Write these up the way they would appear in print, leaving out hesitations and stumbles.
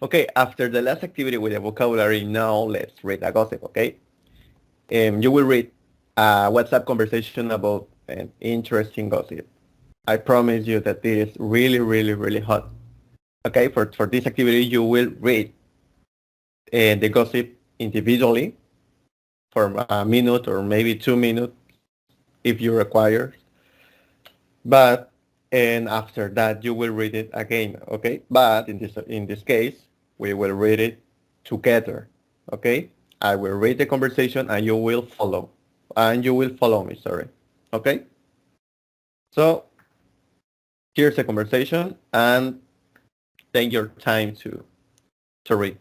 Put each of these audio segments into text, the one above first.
Okay, after the last activity with the vocabulary, now let's read a gossip, okay? You will read a WhatsApp conversation about an interesting gossip. I promise you that this is really, really, really hot. Okay, for this activity, you will read the gossip individually for a minute or maybe 2 minutes if you require. But and after that, you will read it again. Okay, but in this case, we will read it together. Okay, I will read the conversation and you will follow, me. Sorry. Okay. So here's the conversation and take your time to read.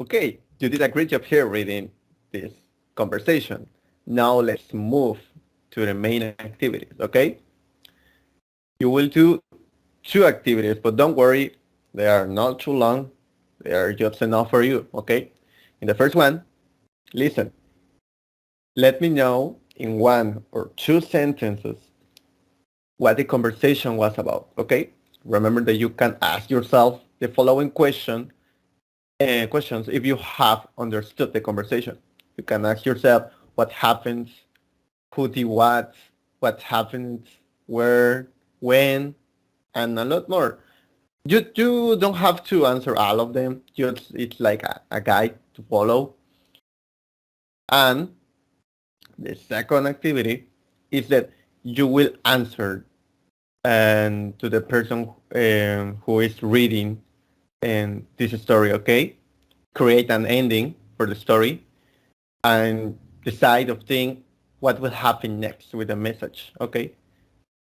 Okay, you did a great job here reading this conversation. Now let's move to the main activities, okay? You will do two activities, but don't worry, they are not too long. They are just enough for you, okay? In the first one, listen. Let me know in one or two sentences what the conversation was about, okay? Remember that you can ask yourself the following questions if you have understood the conversation. You can ask yourself what happens, who did what happens, where, when, and a lot more. You don't have to answer all of them. Just it's like a guide to follow. And the second activity is that you will answer to the person who is reading this story. Okay, create an ending for the story and decide of thing what will happen next with the message. Okay,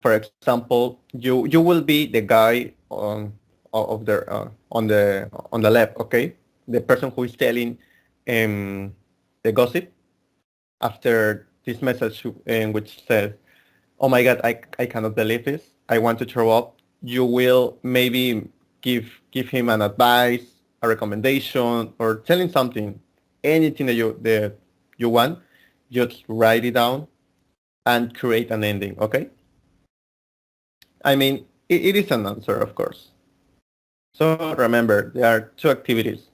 for example, you will be the guy on the left. Okay, the person who is telling the gossip after this message which says, "Oh my God, I cannot believe this. I want to throw up." You will maybe give him an advice, a recommendation, or telling something, anything that you want. Just write it down and create an ending. Okay. I mean, it is an answer, of course. So remember, there are two activities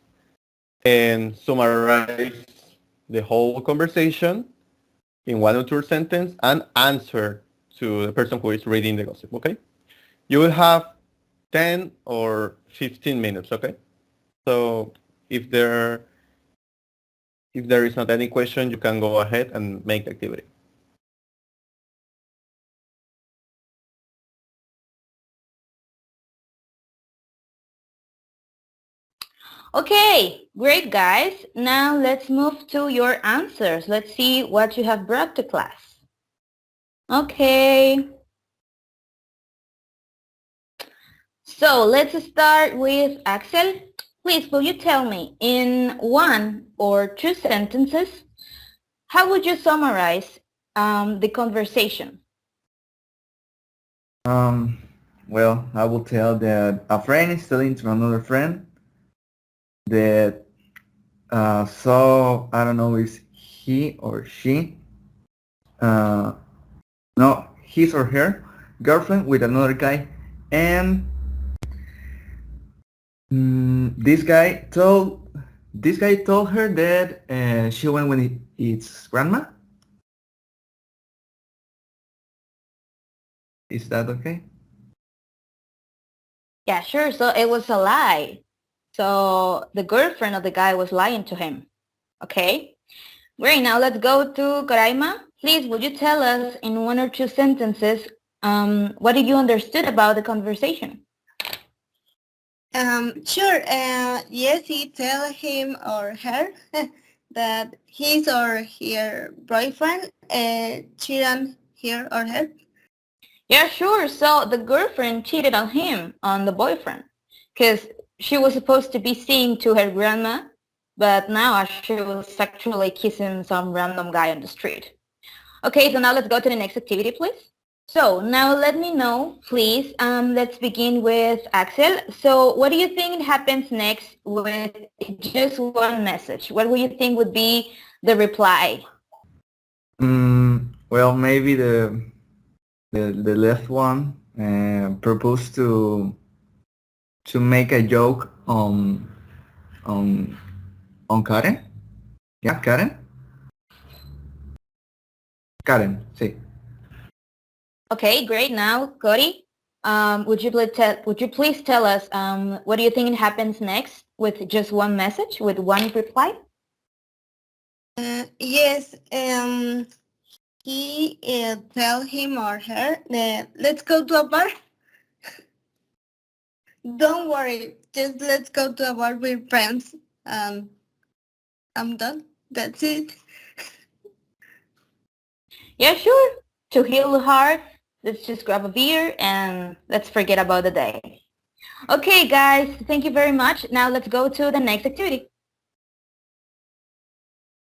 and summarize the whole conversation in one or two sentences and answer to the person who is reading the gossip. Okay. You will have 10 or 15 minutes. Okay. So if there is not any question, you can go ahead and make the activity. Okay, great guys. Now let's move to your answers. Let's see what you have brought to class. Okay. So let's start with Axel. Please, will you tell me in one or two sentences, how would you summarize the conversation? Um, well, I will tell that a friend is telling to another friend that so I don't know, is he or she, uh, no, his or her girlfriend with another guy, and this guy told her that she went with its grandma. Is that okay? Yeah, sure. So it was a lie. So the girlfriend of the guy was lying to him. Okay. Great. Now let's go to Coraima. Please, would you tell us in one or two sentences what did you understood about the conversation? Sure. Yes, he tell him or her that his or her boyfriend cheated on her or her. Yeah, sure. So the girlfriend cheated on him, on the boyfriend, because she was supposed to be seeing to her grandma, but now she was actually kissing some random guy on the street. Okay, so now let's go to the next activity, please. So now let me know, please. Let's begin with Axel. So what do you think happens next with just one message? What would you think would be the reply? Well, maybe the last one proposed to make a joke on Karen. Yeah, Karen. Karen, sí. Okay, great. Now, Cody, would you please tell us what do you think happens next with just one message, with one reply? Yes, he tell him or her that let's go to a bar. Don't worry, just let's go to a bar with friends. I'm done. That's it. Yeah, sure. To heal the heart, let's just grab a beer and let's forget about the day. Okay, guys, thank you very much. Now let's go to the next activity.